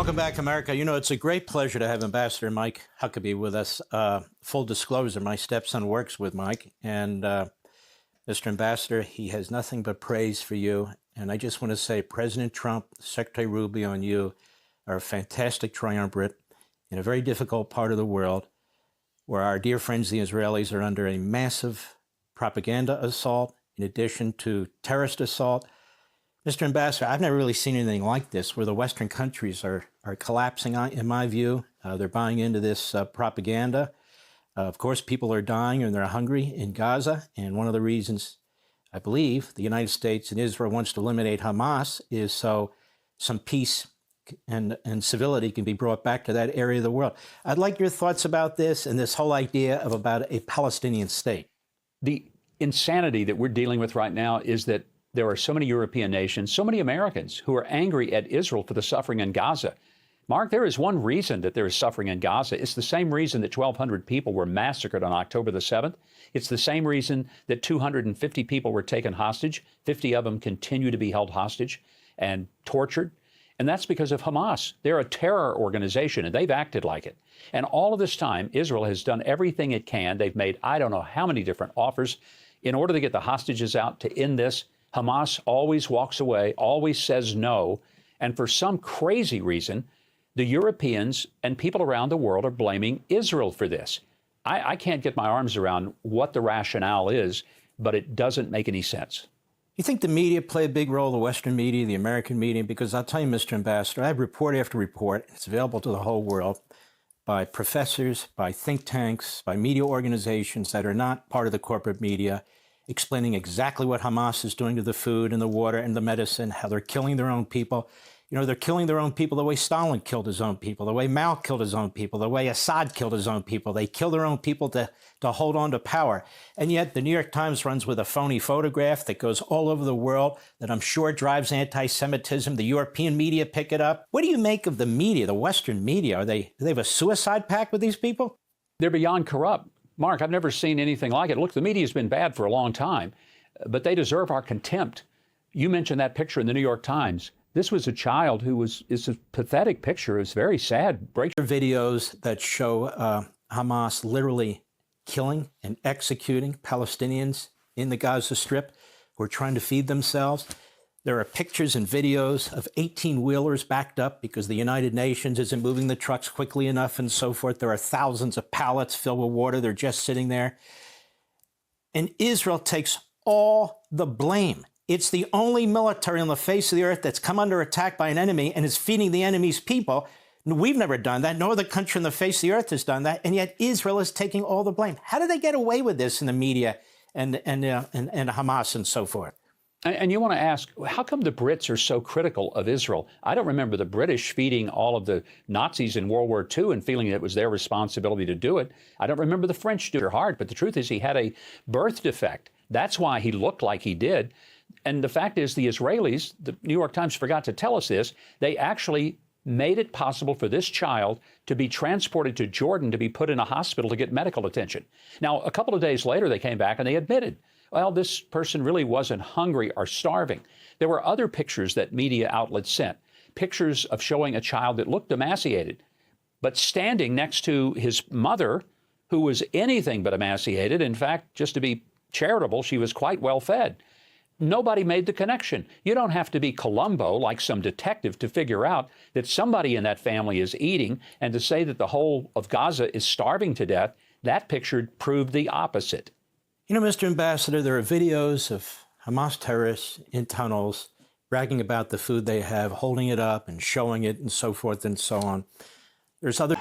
Welcome back, America. You know, it's a great pleasure to have Ambassador Mike Huckabee with us. Full disclosure, my stepson works with Mike, and Mr. Ambassador, he has nothing but praise for you. And I just want to say President Trump, Secretary Rubio, and you are a fantastic triumvirate in a very difficult part of the world where our dear friends, the Israelis, are under a massive propaganda assault in addition to terrorist assault. Mr. Ambassador, I've never really seen anything like this, where the Western countries are collapsing, in my view. They're buying into this propaganda. Of course, people are dying and they're hungry in Gaza. And one of the reasons, I believe, the United States and Israel wants to eliminate Hamas is so some peace and civility can be brought back to that area of the world. I'd like your thoughts about this and this whole idea of about a Palestinian state. The insanity that we're dealing with right now is that there are so many European nations, so many Americans who are angry at Israel for the suffering in Gaza. Mark, there is one reason that there is suffering in Gaza. It's the same reason that 1,200 people were massacred on October the 7th. It's the same reason that 250 people were taken hostage. 50 of them continue to be held hostage and tortured. And that's because of Hamas. They're a terror organization, and they've acted like it. And all of this time, Israel has done everything it can. They've made I don't know how many different offers in order to get the hostages out to end this. Hamas always walks away, always says no. And for some crazy reason, the Europeans and people around the world are blaming Israel for this. I can't get my arms around what the rationale is, but it doesn't make any sense. You think the media play a big role, the Western media, the American media? Because I'll tell you, Mr. Ambassador, I have report after report. It's available to the whole world by professors, by think tanks, by media organizations that are not part of the corporate media, explaining exactly what Hamas is doing to the food and the water and the medicine, how they're killing their own people. You know, they're killing their own people the way Stalin killed his own people, the way Mao killed his own people, the way Assad killed his own people. They kill their own people to hold on to power. And yet the New York Times runs with a phony photograph that goes all over the world that I'm sure drives anti-Semitism. The European media pick it up. What do you make of the media, the Western media? Do they have a suicide pact with these people? They're beyond corrupt. Mark, I've never seen anything like it. Look, the media's been bad for a long time, but they deserve our contempt. You mentioned that picture in the New York Times. This was a child who it's a pathetic picture. It's very sad. Videos that show Hamas literally killing and executing Palestinians in the Gaza Strip who are trying to feed themselves. There are pictures and videos of 18-wheelers backed up because the United Nations isn't moving the trucks quickly enough and so forth. There are thousands of pallets filled with water. They're just sitting there. And Israel takes all the blame. It's the only military on the face of the earth that's come under attack by an enemy and is feeding the enemy's people. We've never done that. No other country on the face of the earth has done that. And yet Israel is taking all the blame. How do they get away with this in the media and Hamas and so forth? And you want to ask, how come the Brits are so critical of Israel? I don't remember the British feeding all of the Nazis in World War II and feeling it was their responsibility to do it. I don't remember the French doing it hard, but the truth is he had a birth defect. That's why he looked like he did. And the fact is the Israelis, the New York Times forgot to tell us this, they actually made it possible for this child to be transported to Jordan to be put in a hospital to get medical attention. Now, a couple of days later, they came back and they admitted, well, this person really wasn't hungry or starving. There were other pictures that media outlets sent, pictures of showing a child that looked emaciated, but standing next to his mother, who was anything but emaciated. In fact, just to be charitable, she was quite well fed. Nobody made the connection. You don't have to be Columbo like some detective to figure out that somebody in that family is eating, and to say that the whole of Gaza is starving to death. That picture proved the opposite. You know, Mr. Ambassador, there are videos of Hamas terrorists in tunnels bragging about the food they have, holding it up and showing it and so forth and so on. There's other